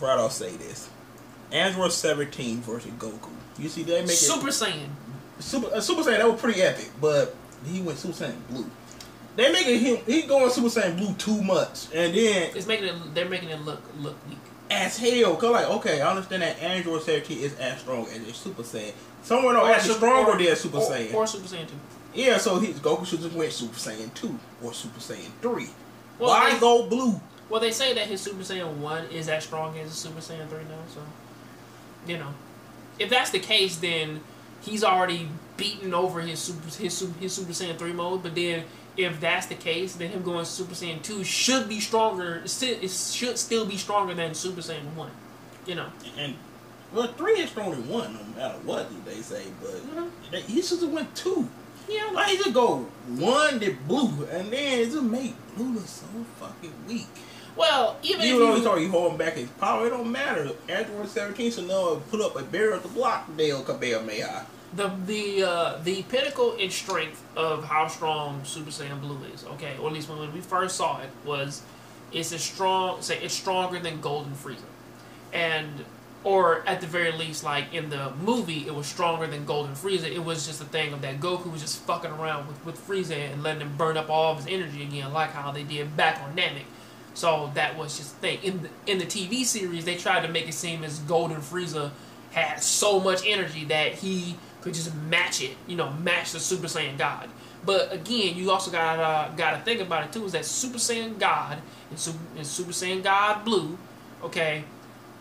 Right, I'll say this: Android 17 versus Goku. You see, they make it Super Saiyan. Super Saiyan. That was pretty epic, but he went Super Saiyan Blue. They making him he going Super Saiyan Blue too much, and then they're making it look weak as hell. Cause like, okay, I understand that Android 17 is as strong as a Super Saiyan. Someone else actually stronger than Super Saiyan or Super Saiyan 2. Yeah, so Goku should just went Super Saiyan 2 or Super Saiyan 3. Well, why go blue? Well, they say that his Super Saiyan 1 is as strong as Super Saiyan 3 now, so, you know. If that's the case, then he's already beaten over his Super Saiyan 3 mode, but then if that's the case, then him going Super Saiyan 2 should be stronger, it should still be stronger than Super Saiyan 1, you know. And, well, 3 is stronger than 1, no matter what they say, but he should have went 2. Yeah, like he just go 1 to blue, and then it just make blue look so fucking weak. Well, even though he's already holding back his power, it don't matter. Android 17 should know put up a barrier to block Dale Kamehameha. The pinnacle in strength of how strong Super Saiyan Blue is, okay, or at least when we first saw it, was it's stronger than Golden Frieza, or at the very least, like in the movie, it was stronger than Golden Frieza. It was just a thing of that Goku was just fucking around with Frieza and letting him burn up all of his energy again, like how they did back on Namek. So that was just the thing. In the TV series, they tried to make it seem as Golden Frieza had so much energy that he could just match it, match the Super Saiyan God. But again, you also gotta think about it too, is that Super Saiyan God and Super Saiyan God Blue, okay,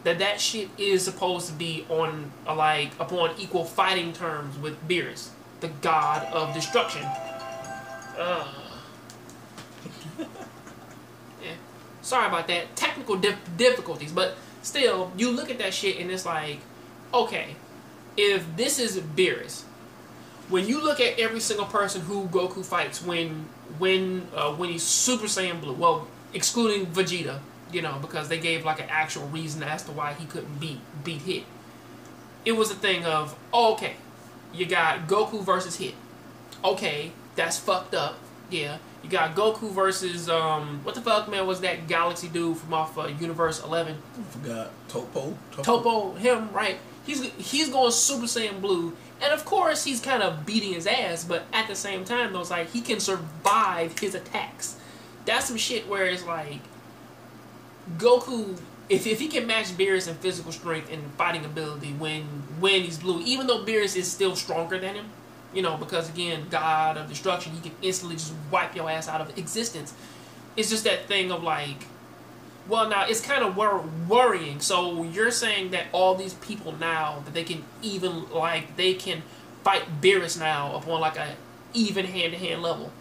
that shit is supposed to be on upon equal fighting terms with Beerus, the God of Destruction. Sorry about that. Technical difficulties, but still, you look at that shit and it's like, okay, if this is Beerus, when you look at every single person who Goku fights when he's Super Saiyan Blue, well, excluding Vegeta, because they gave like an actual reason as to why he couldn't beat Hit. It was a thing of, okay, you got Goku versus Hit. Okay, that's fucked up. Yeah. You got Goku versus, what the fuck, man, was that galaxy dude from off Universe 11? I forgot. Topo. Topo, him, right. He's going Super Saiyan Blue, and of course he's kind of beating his ass, but at the same time, though, it's like he can survive his attacks. That's some shit where it's like, Goku, if he can match Beerus in physical strength and fighting ability when he's blue, even though Beerus is still stronger than him, because again, God of Destruction, he can instantly just wipe your ass out of existence. It's just that thing of like, well, now it's kind of worrying. So you're saying that all these people now, that they can even, they can fight Beerus now upon like a even hand-to-hand level.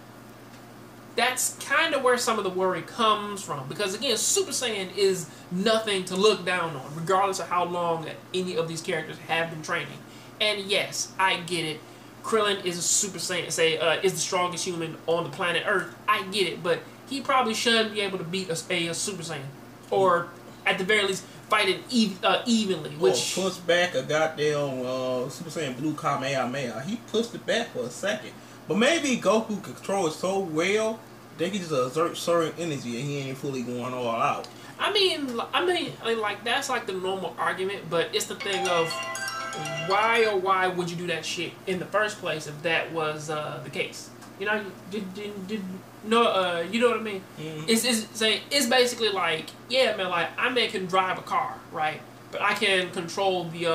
That's kind of where some of the worry comes from. Because again, Super Saiyan is nothing to look down on, regardless of how long any of these characters have been training. And yes, I get it. Krillin is a Super Saiyan, is the strongest human on the planet Earth. I get it, but he probably shouldn't be able to beat a Super Saiyan. Or, at the very least, fight it evenly. Which push back a goddamn Super Saiyan Blue Kamehameha. He pushed it back for a second. But maybe Goku control it so well, they can just exert certain energy and he ain't fully going all out. I mean, like, that's like the normal argument, but it's the thing of, why would you do that shit in the first place if that was the case? You know what I mean? Mm-hmm. It's basically like, yeah, man, like I can drive a car, right? But I can control the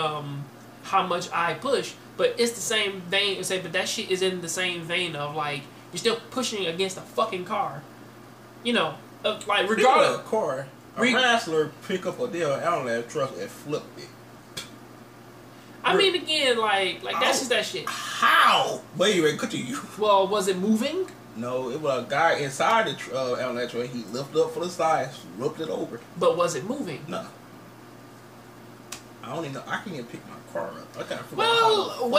how much I push. But it's the same vein. But that shit is in the same vein of like you're still pushing against a fucking car. Like regardless of car, a wrestler pick up a deal outlet truck and flip it. I mean, again, like that's just that shit. How? Wait, could you? Well, was it moving? No, it was a guy inside the outlet truck. He lifted up for the side, ripped it over. But was it moving? No. I don't even know. I can't even pick my car up. I gotta figure out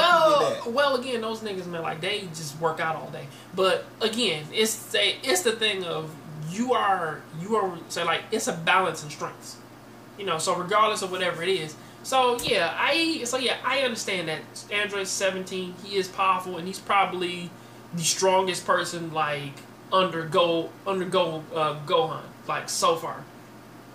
well, again, those niggas, man, like they just work out all day. But again, it's the thing of you are like it's a balance in strengths. So regardless of whatever it is. So yeah, I understand that Android 17, he is powerful and he's probably the strongest person like under Gohan, like so far.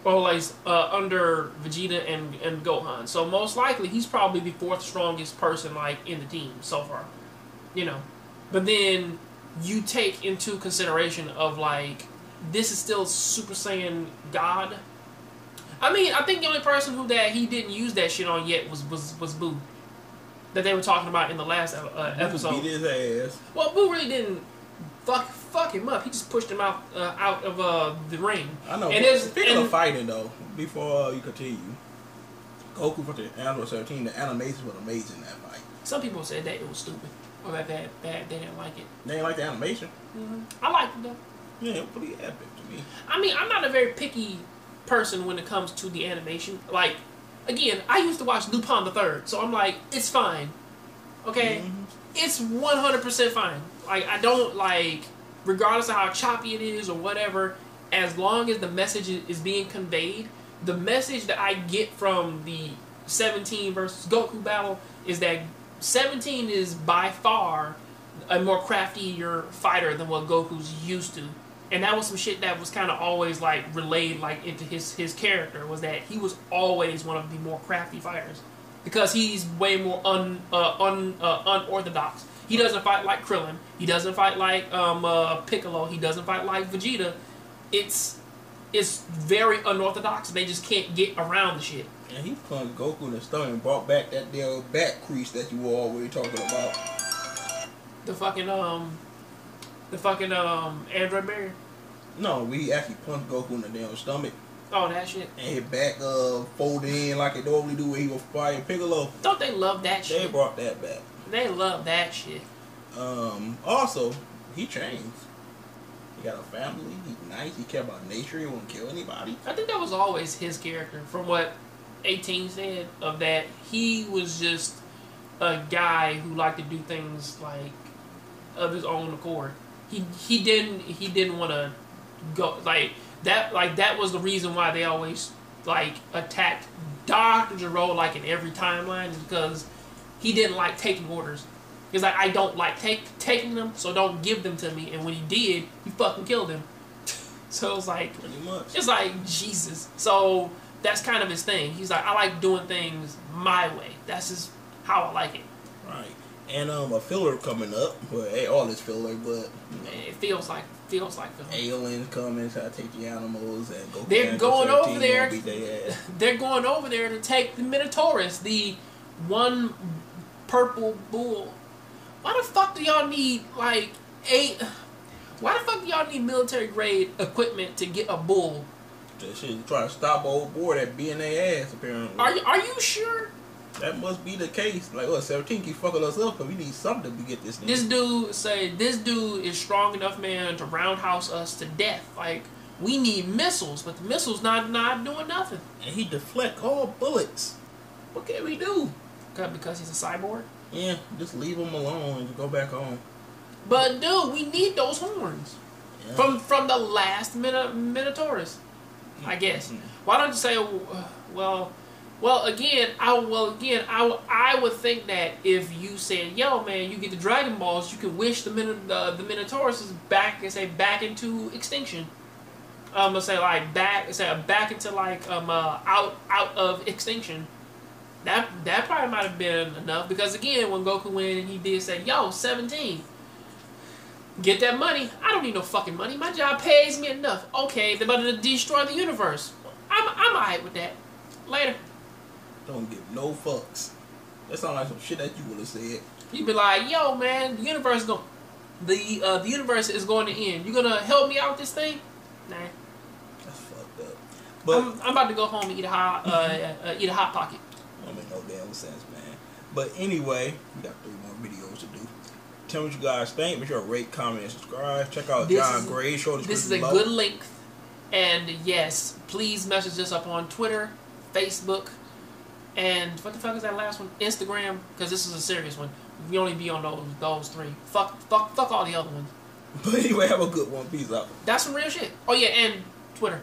Well, like under Vegeta and Gohan. So most likely he's probably the fourth strongest person like in the team so far. You know. But then you take into consideration of like this is still Super Saiyan God. I mean, I think the only person who that he didn't use that shit on yet was Boo. That they were talking about in the last episode. Beat his ass. Well, Boo really didn't fuck him up. He just pushed him out of the ring. I know. And speaking of fighting though, before you continue, Goku for the Android 17, the animations were amazing in that fight. Some people said that it was stupid or that they didn't like it. They didn't like the animation. I liked it though. Yeah, it was pretty epic to me. I mean, I'm not a very picky person when it comes to the animation. Like, again, I used to watch Lupin the Third, so I'm like, it's fine. Okay? It's 100% fine. Like, I don't, like, regardless of how choppy it is or whatever, as long as the message is being conveyed, the message that I get from the 17 versus Goku battle is that 17 is by far a more craftier fighter than what Goku's used to. And that was some shit that was kind of always like relayed like into his character, was that he was always one of the more crafty fighters because he's way more unorthodox. He doesn't fight like Krillin. He doesn't fight like Piccolo. He doesn't fight like Vegeta. It's very unorthodox. They just can't get around the shit. And he punched Goku in the stomach and brought back that damn back crease that you were already talking about. The fucking android barrier. No, we actually punched Goku in the damn stomach. Oh, that shit. And his back folded in like it normally do when he was fighting Piccolo. Don't they love that shit? They brought that back. They love that shit. Also, he changed. He got a family. He's nice. He care about nature. He won't kill anybody. I think that was always his character. From what 18 said of that, he was just a guy who liked to do things like of his own accord. He didn't want to go like that. Like that was the reason why they always like attacked Dr. Gero like in every timeline, is because he didn't like taking orders. He's like, I don't like taking them, so don't give them to me. And when he did, he fucking killed him. So it's like, pretty much. It's like Jesus. So that's kind of his thing. He's like, I like doing things my way. That's just how I like it. Right. And a filler coming up. Well, hey, all this filler, but it feels like filler. Aliens coming to take the animals and go. They're going over there. They're going over there to take the Minotaurus, the one purple bull. Why the fuck do y'all need like Why the fuck do y'all need military grade equipment to get a bull? That shit trying to stop old boy that be in their ass apparently. Are you sure? That must be the case. Like, 17 keep fucking us up because we need something to get this thing. This dude say this dude is strong enough, man, to roundhouse us to death. Like, we need missiles, but the missiles not doing nothing. And he deflect all bullets. What can we do? Because he's a cyborg? Yeah, just leave him alone and go back home. But dude, we need those horns. Yeah. From the last Minotaurus, I guess. Why don't you say, well, again, I would think that if you said, yo, man, you get the Dragon Balls, you can wish the Minotaurus is back into extinction. Let's say like back into like out of extinction. That probably might have been enough, because again, when Goku went and he did say, yo, 17, get that money. I don't need no fucking money. My job pays me enough. Okay, they're about to destroy the universe. I'm alright with that. Later. Don't give no fucks. That sounds like some shit that you would have said. You'd be like, yo, man, the universe is going to end. You gonna help me out with this thing? Nah. That's fucked up. But I'm about to go home and eat a hot pocket. Don't make no damn sense, man. But anyway, we got 3 more videos to do. Tell me what you guys think. Make sure to rate, comment, and subscribe. Check out Jongravesshow. This is a good length. And yes, please message us up on Twitter, Facebook, and what the fuck is that last one? Instagram, because this is a serious one. We only be on those 3. Fuck all the other ones. But anyway, have a good one. Peace out. That's some real shit. Oh yeah, and Twitter.